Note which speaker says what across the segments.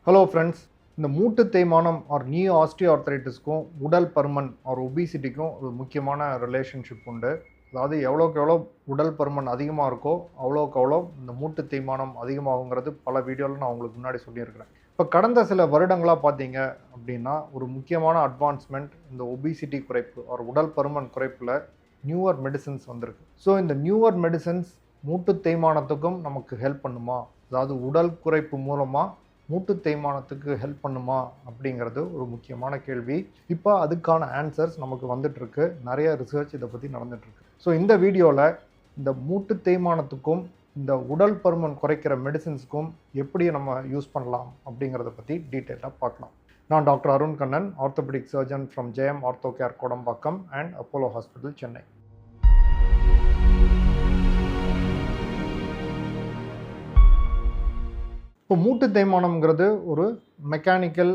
Speaker 1: Hello friends, இந்த மூட்டு தேய்மானம் ஆர் நியூ ஆஸ்டியோஆர்த்ரைட்டிஸ்க்கும் உடல் பருமன் ஆர் ஒபிசிட்டிக்கும் ஒரு முக்கியமான ரிலேஷன்ஷிப் உண்டு. அதாவது எவ்வளோக்கு எவ்வளோ உடல் பருமன் அதிகமாக இருக்கோ அவ்வளோக்கு அவ்வளோ இந்த மூட்டு தேய்மானம் அதிகமாகுங்கிறது பல வீடியோவில் நான் உங்களுக்கு முன்னாடி சொல்லியிருக்கிறேன். இப்போ கடந்த சில வருடங்களாக பார்த்தீங்க அப்படின்னா ஒரு முக்கியமான அட்வான்ஸ்மெண்ட் இந்த ஒபிசிட்டி குறைப்பு ஆர் உடல் பருமன் குறைப்பில் நியூவர் மெடிசன்ஸ் வந்திருக்கு. ஸோ இந்த நியூவர் மெடிசன்ஸ் மூட்டு தேய்மானத்துக்கும் நமக்கு ஹெல்ப் பண்ணுமா, அதாவது உடல் குறைப்பு மூலமாக மூட்டு தேய்மானத்துக்கு ஹெல்ப் பண்ணுமா அப்படிங்கிறது ஒரு முக்கியமான கேள்வி. இப்போ அதுக்கான ஆன்சர்ஸ் நமக்கு வந்துட்டுருக்கு. நிறைய ரிசர்ச் இதை பற்றி நடந்துகிட்ருக்கு. ஸோ இந்த வீடியோவில் இந்த மூட்டு தேய்மானத்துக்கும் இந்த உடல் பருமன் குறைக்கிற மெடிசின்ஸுக்கும் எப்படி நம்ம யூஸ் பண்ணலாம் அப்படிங்கிறத பற்றி டீட்டெயிலாக பார்க்கலாம். நான் doctor Arun Kannan, orthopaedic surgeon from Jayam ortho care Kodambakkam and Apollo hospital, Chennai. இப்போ மூட்டு தேய்மானம்ங்கிறது ஒரு மெக்கானிக்கல்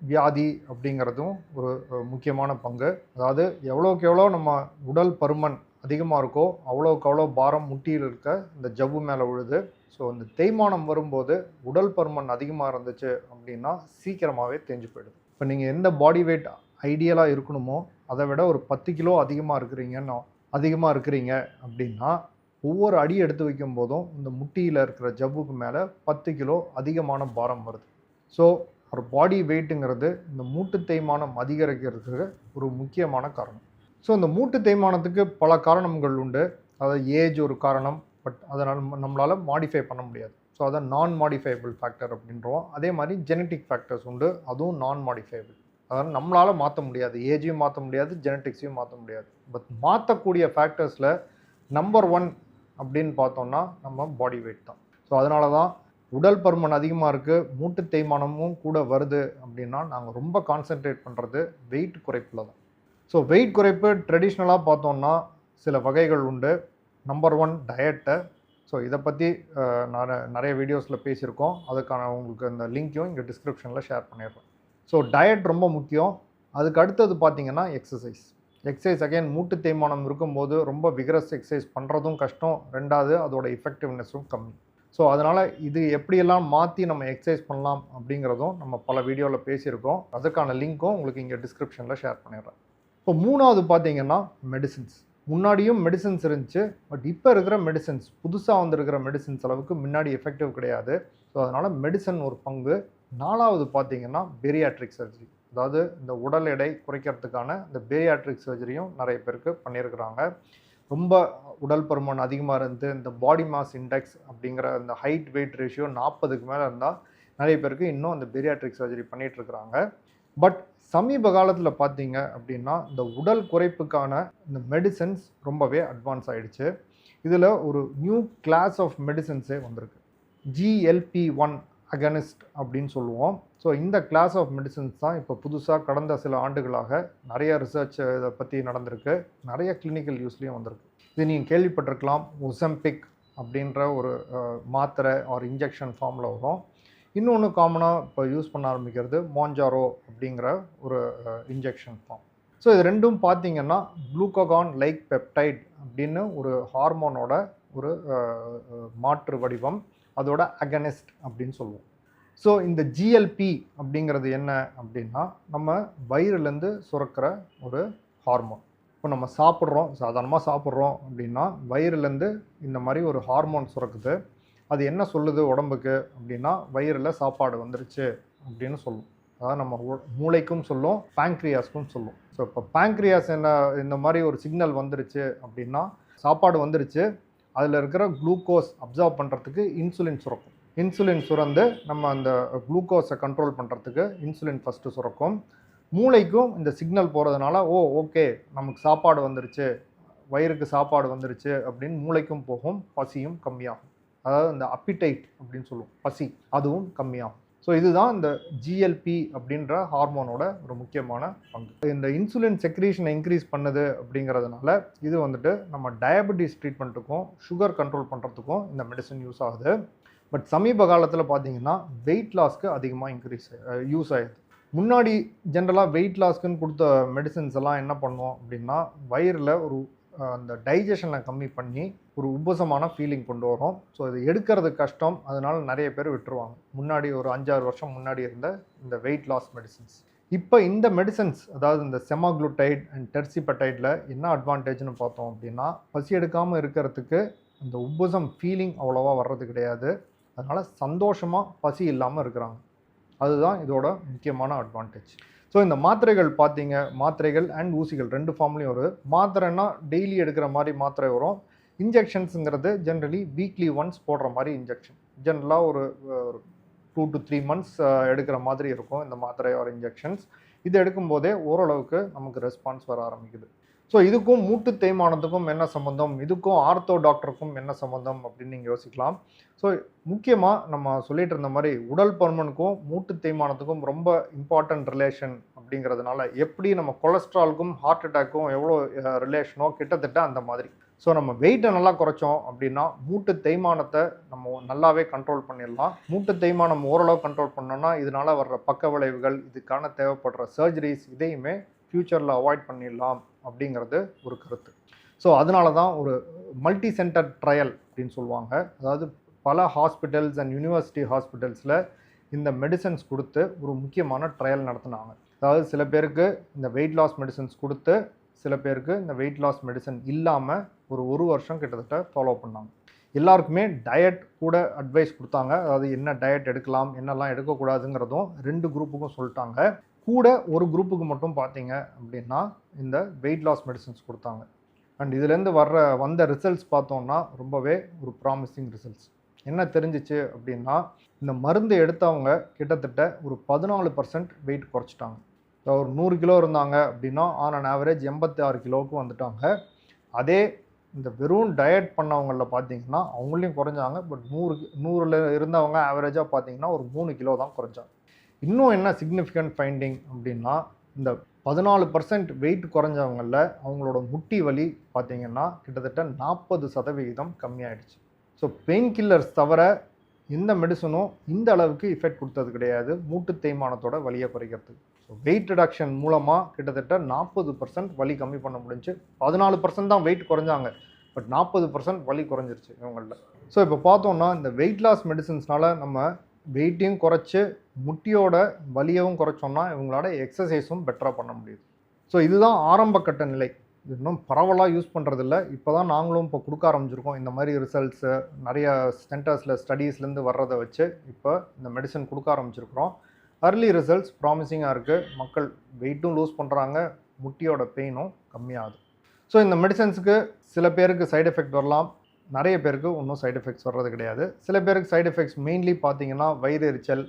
Speaker 1: வியாதி அப்படிங்கிறதும் ஒரு முக்கியமான பங்கு. அதாவது எவ்வளோக்கு எவ்வளோ நம்ம உடல் பருமன் அதிகமாக இருக்கோ அவ்வளோக்கு அவ்வளோ பாரம் முட்டியில் இருக்க இந்த ஜவ்வு மேலே விழுது. ஸோ இந்த தேய்மானம் வரும்போது உடல் பருமன் அதிகமாக இருந்துச்சு அப்படின்னா சீக்கிரமாகவே தேஞ்சு போயிடுது. இப்போ நீங்கள் எந்த பாடி வெயிட் ஐடியலாக இருக்கணுமோ அதை விட ஒரு 10 கிலோ அதிகமாக இருக்கிறீங்க அப்படின்னா ஒவ்வொரு அடி எடுத்து வைக்கும் போதும் இந்த முட்டியில் இருக்கிற ஜவ்வுக்கு மேலே 10 கிலோ அதிகமான பாரம் வருது. ஸோ ஒரு பாடி வெயிட்டுங்கிறது இந்த மூட்டு தேய்மானம் அதிகரிக்கிறதுக்கு ஒரு முக்கியமான காரணம். ஸோ இந்த மூட்டு தேய்மானத்துக்கு பல காரணங்கள் உண்டு. அதாவது ஏஜ் ஒரு காரணம், பட் அதை நம்மளால் மாடிஃபை பண்ண முடியாது. ஸோ அதை நான் மாடிஃபைபிள் ஃபேக்டர் அப்படின்றோம். அதே மாதிரி ஜெனட்டிக் ஃபேக்டர்ஸ் உண்டு, அதுவும் நான் மாடிஃபைபிள். அதாவது நம்மளால் மாற்ற முடியாது, ஏஜையும் மாற்ற முடியாது, ஜெனட்டிக்ஸையும் மாற்ற முடியாது. பட் மாற்றக்கூடிய ஃபேக்டர்ஸில் நம்பர் 1 அப்படின்னு பார்த்தோம்னா நம்ம பாடி வெயிட் தான். ஸோ அதனால தான் உடல் பருமன் அதிகமாக இருக்குது, மூட்டு தேய்மானமும் கூட வருது அப்படின்னா நாங்கள் ரொம்ப கான்சென்ட்ரேட் பண்ணுறது வெயிட் குறைப்பில் தான். ஸோ வெயிட் குறைப்பு ட்ரெடிஷ்னலாக பார்த்தோம்னா சில வகைகள் உண்டு. Number 1 diet. ஸோ இதை பற்றி நிறைய வீடியோஸில் பேசியிருக்கோம். அதுக்கான உங்களுக்கு அந்த லிங்க்கையும் இங்கே டிஸ்கிரிப்ஷனில் ஷேர் பண்ணிடுறேன். ஸோ டயட் ரொம்ப முக்கியம். அதுக்கு அடுத்தது பார்த்திங்கன்னா எக்ஸசைஸ் அகைன் மூட்டு தேய்மானம் இருக்கும்போது ரொம்ப விகரஸ் எக்ஸசைஸ் பண்ணுறதும் கஷ்டம். ரெண்டாவது அதோட எஃபெக்டிவ்னஸும் கம்மி. ஸோ அதனால் இது எப்படியெல்லாம் மாற்றி நம்ம எக்ஸசைஸ் பண்ணலாம் அப்படிங்கிறதும் நம்ம பல வீடியோவில் பேசியிருக்கோம். அதுக்கான லிங்க்கும் உங்களுக்கு இங்கே டிஸ்கிரிப்ஷனில் ஷேர் பண்ணிடுறேன். இப்போ மூணாவது பார்த்தீங்கன்னா மெடிசின்ஸ். முன்னாடியும் மெடிசின்ஸ் இருந்துச்சு, பட் இப்போ இருக்கிற மெடிசின்ஸ் புதுசாக வந்திருக்கிற மெடிசின்ஸ் அளவுக்கு முன்னாடி எஃபெக்டிவ் கிடையாது. ஸோ அதனால் மெடிசன் ஒரு பங்கு. நாலாவது பார்த்தீங்கன்னா பேரியாட்ரிக் சர்ஜரி. அதாவது இந்த உடல் எடை குறைக்கிறதுக்கான இந்த பேரியாட்ரிக் சர்ஜரியும் நிறைய பேருக்கு பண்ணியிருக்கிறாங்க. ரொம்ப உடல் பருமன் அதிகமாக இருந்து இந்த பாடி மாஸ் இண்டெக்ஸ் அப்படிங்கிற இந்த ஹைட் வெயிட் ரேஷியோ 40க்கு மேலே இருந்தால் நிறைய பேருக்கு இன்னும் அந்த பேரியாட்ரிக் சர்ஜரி பண்ணிகிட்ருக்குறாங்க. பட் சமீப காலத்தில் பார்த்தீங்க அப்படின்னா இந்த உடல் குறைப்புக்கான இந்த மெடிசன்ஸ் ரொம்பவே அட்வான்ஸ் ஆகிடுச்சு. இதில் ஒரு நியூ கிளாஸ் ஆஃப் மெடிசன்ஸே வந்திருக்கு. GLP-1 அகனிஸ்ட் அப்படின்னு சொல்லுவோம். ஸோ இந்த கிளாஸ் ஆஃப் மெடிசன்ஸ் தான் இப்போ புதுசாக கடந்த சில ஆண்டுகளாக நிறைய ரிசர்ச் இதை பற்றி நடந்திருக்கு. நிறைய கிளினிக்கல் யூஸ்லேயும் வந்திருக்கு. இது நீங்கள் கேள்விப்பட்டிருக்கலாம். ஒசம்பிக் அப்படின்ற ஒரு மாத்திரை ஆர் இன்ஜெக்ஷன் ஃபார்மில் வரும். இன்னொன்று காமனாக இப்போ யூஸ் பண்ண ஆரம்பிக்கிறது மோஞ்சாரோ அப்படிங்கிற ஒரு இன்ஜெக்ஷன் ஃபார்ம். ஸோ இது ரெண்டும் பார்த்தீங்கன்னா குளுக்கோகான் லைக் பெப்டைட் அப்படின்னு ஒரு ஹார்மோனோட ஒரு மாற்று வடிவம், அதோட அகனிஸ்ட் அப்படின்னு சொல்லுவோம். ஸோ இந்த GLP அப்படிங்கிறது என்ன அப்படின்னா நம்ம வயிறுலேருந்து சுரக்கிற ஒரு ஹார்மோன். இப்போ நம்ம சாதாரணமாக சாப்பிட்றோம் அப்படின்னா வயிறுலேருந்து இந்த மாதிரி ஒரு ஹார்மோன் சுரக்குது. அது என்ன சொல்லுது உடம்புக்கு அப்படின்னா வயிறில் சாப்பாடு வந்துருச்சு அப்படின்னு சொல்லும். அதாவது நம்ம மூளைக்கும் சொல்லும், பேங்க்ரியாஸ்க்கும் சொல்லும். ஸோ இப்போ பேங்க்ரியாஸ் இந்த மாதிரி ஒரு சிக்னல் வந்துருச்சு அப்படின்னா சாப்பாடு வந்துருச்சு, அதில் இருக்கிற குளுக்கோஸ் அப்சார்ப் பண்ணுறதுக்கு இன்சுலின் சுரக்கும். இன்சுலின் சுரந்து நம்ம அந்த குளுக்கோஸை கண்ட்ரோல் பண்ணுறதுக்கு இன்சுலின் ஃபஸ்ட்டு சுரக்கும். மூளைக்கும் இந்த சிக்னல் போகிறதுனால ஓகே நமக்கு சாப்பாடு வந்துருச்சு, வயிறுக்கு சாப்பாடு வந்துருச்சு அப்படின்னு மூளைக்கும் போகும். பசியும் கம்மியாகும். அதாவது இந்த அப்பிடைட் அப்படின்னு சொல்லுவோம், பசி, அதுவும் கம்மியாகும். ஸோ இதுதான் இந்த GLP அப்படின்ற ஹார்மோனோட ஒரு முக்கியமான பங்கு. இந்த இன்சுலின் செக்ரீஷனை இன்க்ரீஸ் பண்ணுது அப்படிங்கிறதுனால இது வந்துட்டு நம்ம டயபெட்டிஸ் ட்ரீட்மெண்ட்டுக்கும் சுகர் கண்ட்ரோல் பண்ணுறதுக்கும் இந்த மெடிசன் யூஸ் ஆகுது. பட் சமீப காலத்தில் பார்த்தீங்கன்னா வெயிட் லாஸ்க்கு அதிகமாக யூஸ் ஆகுது. முன்னாடி ஜென்ரலாக வெயிட் லாஸ்க்குன்னு கொடுத்த மெடிசன்ஸ் எல்லாம் என்ன பண்ணோம் அப்படின்னா வயிறில் ஒரு அந்த டைஜஷனை கம்மி பண்ணி ஒரு உபசமான ஃபீலிங் கொண்டு வரும். ஸோ இது எடுக்கிறது கஷ்டம், அதனால நிறைய பேர் விட்டுருவாங்க. முன்னாடி ஒரு 5-6 வருஷம் முன்னாடி இருந்த இந்த வெயிட் லாஸ் மெடிசின்ஸ். இப்போ இந்த மெடிசன்ஸ், அதாவது இந்த செமாக்ளூடைட் அண்ட் டெர்சிபெடைடில் என்ன அட்வான்டேஜ்னு பார்த்தோம் அப்படின்னா, பசி எடுக்காமல் இருக்கிறதுக்கு அந்த உபசம் ஃபீலிங் அவ்வளோவா வர்றது கிடையாது. அதனால் சந்தோஷமாக பசி இல்லாமல் இருக்கிறாங்க. அதுதான் இதோட முக்கியமான அட்வான்டேஜ். ஸோ இந்த மாத்திரைகள் பார்த்தீங்க, மாத்திரைகள் அண்ட் ஊசிகள் 2 ஃபார்ம்லேயும் வரும். மாத்திரைன்னா டெய்லி எடுக்கிற மாதிரி மாத்திரை வரும். இன்ஜெக்ஷன்ஸுங்கிறது ஜென்ரலி வீக்லி ஒன்ஸ் போடுற மாதிரி இன்ஜெக்ஷன். ஜென்ரலாக ஒரு 2 to 3 months எடுக்கிற மாதிரி இருக்கும் இந்த மாத்திரை ஆர் இன்ஜெக்ஷன்ஸ். இது எடுக்கும்போதே ஓரளவுக்கு நமக்கு ரெஸ்பான்ஸ் வர ஆரம்பிக்குது. ஸோ இதுக்கும் மூட்டு தேய்மானத்துக்கும் என்ன சம்மந்தம், இதுக்கும் ஆர்த்தோ டாக்டருக்கும் என்ன சம்மந்தம் அப்படின்னு நீங்கள் யோசிக்கலாம். ஸோ முக்கியமாக நம்ம சொல்லிட்டு இருந்த மாதிரி உடல் பருமனுக்கும் மூட்டு தேய்மானத்துக்கும் ரொம்ப இம்பார்ட்டன்ட் ரிலேஷன் அப்படிங்கிறதுனால, எப்படி நம்ம கொலஸ்ட்ராலுக்கும் ஹார்ட் அட்டாக்கும் எவ்வளோ ரிலேஷனோ கிட்டத்தட்ட அந்த மாதிரி. ஸோ நம்ம வெயிட்டை நல்லா குறைச்சோம் அப்படின்னா மூட்டு தேய்மானத்தை நம்ம நல்லாவே கண்ட்ரோல் பண்ணிடலாம். மூட்டு தேய்மானம் ஓரளவு கண்ட்ரோல் பண்ணோன்னா இதனால் வர்ற பக்க விளைவுகள், இதுக்கான தேவைப்படுற சர்ஜரிஸ் இதையுமே ஃப்யூச்சரில் அவாய்ட் பண்ணிடலாம் அப்படிங்கிறது ஒரு கருத்து. ஸோ அதனால தான் ஒரு மல்டி சென்டர் ட்ரையல் அப்படின்னு சொல்லுவாங்க. அதாவது பல ஹாஸ்பிட்டல்ஸ் அண்ட் யூனிவர்சிட்டி ஹாஸ்பிட்டல்ஸில் இந்த மெடிசன்ஸ் கொடுத்து ஒரு முக்கியமான ட்ரையல் நடத்தினாங்க. அதாவது சில பேருக்கு இந்த வெயிட் லாஸ் மெடிசன்ஸ் கொடுத்து, சில பேருக்கு இந்த வெயிட் லாஸ் மெடிசன் இல்லாமல் ஒரு வருஷம் கிட்டத்தட்ட ஃபாலோ பண்ணாங்க. எல்லாருக்குமே டயட் கூட அட்வைஸ் கொடுத்தாங்க. அதாவது என்ன டயட் எடுக்கலாம், என்னெல்லாம் எடுக்கக்கூடாதுங்கிறதும் 2 குரூப்புக்கும் சொல்லிட்டாங்க. கூட ஒரு குரூப்புக்கு மட்டும் பார்த்தீங்க அப்படின்னா இந்த வெயிட் லாஸ் மெடிசன்ஸ் கொடுத்தாங்க. அண்ட் இதுலேருந்து வந்த ரிசல்ட்ஸ் பார்த்தோன்னா ரொம்பவே ஒரு ப்ராமிசிங் ரிசல்ட்ஸ். என்ன தெரிஞ்சிச்சு அப்படின்னா, இந்த மருந்து எடுத்தவங்க கிட்டத்தட்ட ஒரு 14% வெயிட் குறைச்சிட்டாங்க. ஒரு 100 கிலோ இருந்தாங்க அப்படின்னா ஆன் ஆவரேஜ் 86 கிலோவுக்கு வந்துட்டாங்க. அதே இந்த வெறும் டயட் பண்ணவங்களில் பார்த்தீங்கன்னா அவங்களையும் குறைஞ்சாங்க. பட் 100ல் இருந்தவங்க ஆவரேஜாக பார்த்தீங்கன்னா ஒரு 3 கிலோ தான் குறைஞ்சாங்க. இன்னும் என்ன சிக்னிஃபிகண்ட் ஃபைண்டிங் அப்படின்னா, இந்த 14% வெயிட் குறைஞ்சவங்களில் அவங்களோட முட்டி வலி பார்த்தீங்கன்னா கிட்டத்தட்ட 40% கம்மியாயிடுச்சு. ஸோ பெயின் கில்லர்ஸ் தவிர எந்த மெடிசனும் இந்த அளவுக்கு எஃபெக்ட் கொடுத்தது கிடையாது மூட்டு தேய்மானத்தோட வலியை குறைக்கிறதுக்கு. ஸோ வெயிட் ரிடக்ஷன் மூலமாக கிட்டத்தட்ட 40% வலி கம்மி பண்ண முடிஞ்சு. 14% தான் வெயிட் குறைஞ்சாங்க, பட் 40% வலி குறைஞ்சிருச்சு இவங்களில். ஸோ இப்போ பார்த்தோன்னா இந்த வெயிட் லாஸ் மெடிசன்ஸ்னால நம்ம வெயிட்டையும் குறைச்சி முட்டியோட வலியவும் குறைச்சோம்னா இவங்களோட எக்ஸசைஸும் பெட்டராக பண்ண முடியுது. ஸோ இதுதான் ஆரம்ப கட்ட நிலை. இது இன்னும் பரவலாக யூஸ் பண்ணுறதில்ல. இப்போ தான் நாங்களும் இப்போ கொடுக்க ஆரம்பிச்சிருக்கோம். இந்த மாதிரி ரிசல்ட்ஸு நிறைய சென்டர்ஸில் ஸ்டடீஸ்லேருந்து வர்றதை வச்சு இப்போ இந்த மெடிசன் கொடுக்க ஆரம்பிச்சிருக்கிறோம். அர்லி ரிசல்ட்ஸ் ப்ராமிசிங்காக இருக்குது. மக்கள் வெயிட்டும் லூஸ் பண்ணுறாங்க, முட்டியோட பெயினும் கம்மியாகுது. ஸோ இந்த மெடிசன்ஸுக்கு சில பேருக்கு சைடு எஃபெக்ட் வரலாம், நிறைய பேருக்கு ஒன்றும் சைடு எஃபெக்ட்ஸ் வர்றது கிடையாது. சில பேருக்கு சைடு எஃபெக்ட்ஸ் மெயின்லி பார்த்தீங்கன்னா வயிறு எரிச்சல்,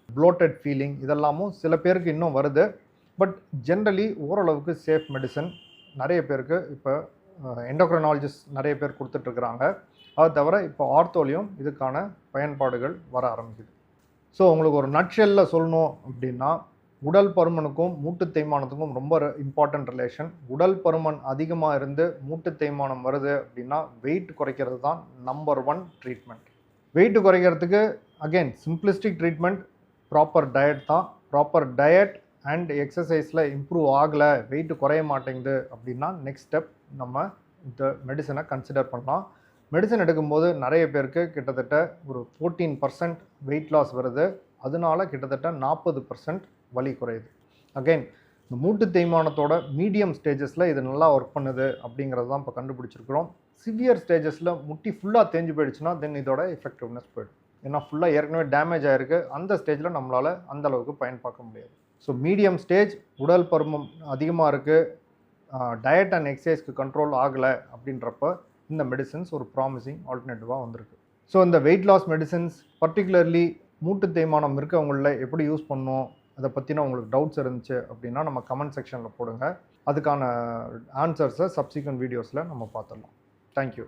Speaker 1: ப்ளோட்டட் ஃபீலிங் இதெல்லாமும் சில பேருக்கு இன்னும் வருது. பட் ஜென்ரலி ஓரளவுக்கு சேஃப் மெடிசன் நிறைய பேருக்கு இப்போ எண்டோக்ரைனாலஜிஸ்ட் நிறைய பேர் கொடுத்துட்ருக்குறாங்க. அது தவிர இப்போ ஆர்த்தோலையும் இதுக்கான பயன்பாடுகள் வர ஆரம்பிக்குது. ஸோ உங்களுக்கு ஒரு நட்ஷெல்லில் சொல்லணும் அப்படின்னா, உடல் பருமனுக்கும் மூட்டு தேய்மானத்துக்கும் ரொம்ப இம்பார்ட்டன்ட் ரிலேஷன். உடல் பருமன் அதிகமாக இருந்து மூட்டு தேய்மானம் வருது அப்படின்னா வெயிட் குறைக்கிறது தான் நம்பர் 1 ட்ரீட்மெண்ட். வெயிட் குறைக்கிறதுக்கு again simplistic treatment, proper diet தான். ப்ராப்பர் டயட் அண்ட் எக்ஸசைஸில் இம்ப்ரூவ் ஆகலை, வெயிட் குறைய மாட்டேங்குது அப்படின்னா நெக்ஸ்ட் ஸ்டெப் நம்ம இந்த மெடிசனை கன்சிடர் பண்ணலாம். மெடிசன் எடுக்கும்போது நிறைய பேருக்கு கிட்டத்தட்ட ஒரு 14% வெயிட் லாஸ் வருது. அதனால கிட்டத்தட்ட 40% வலி குறையுது. அகைன் இந்த மூட்டு தேய்மானத்தோட மீடியம் ஸ்டேஜஸில் இது நல்லா ஒர்க் பண்ணுது அப்படிங்கிறது தான் இப்போ கண்டுபிடிச்சிருக்கிறோம். சிவியர் ஸ்டேஜஸில் முட்டி ஃபுல்லாக தேஞ்சு போயிடுச்சுன்னா தென் இதோட எஃபெக்டிவ்னஸ் போயிடும். ஏன்னா ஃபுல்லாக ஏற்கனவே டேமேஜ் ஆகிருக்கு. அந்த ஸ்டேஜில் நம்மளால் அந்த அளவுக்கு பயன் பார்க்க முடியாது. ஸோ மீடியம் ஸ்டேஜ், உடல் பருமன் அதிகமாக இருக்குது, டயட் அண்ட் எக்ஸசைஸ்க்கு கண்ட்ரோல் ஆகலை அப்படின்றப்ப இந்த மெடிசன்ஸ் ஒரு ப்ராமிசிங் ஆல்டர்னேட்டிவாக வந்திருக்கு. ஸோ இந்த வெயிட் லாஸ் மெடிசன்ஸ் பர்டிகுலர்லி மூட்டு தேய்மானம் இருக்கவங்களில் எப்படி யூஸ் பண்ணணும், அதை பற்றின உங்களுக்கு டவுட்ஸ் இருந்துச்சு அப்படின்னா நம்ம கமெண்ட் செக்ஷனில் போடுங்க. அதுக்கான ஆன்சர்ஸை சப்சிக்வெண்ட் வீடியோஸில் நம்ம பார்த்துடலாம். தேங்க்யூ.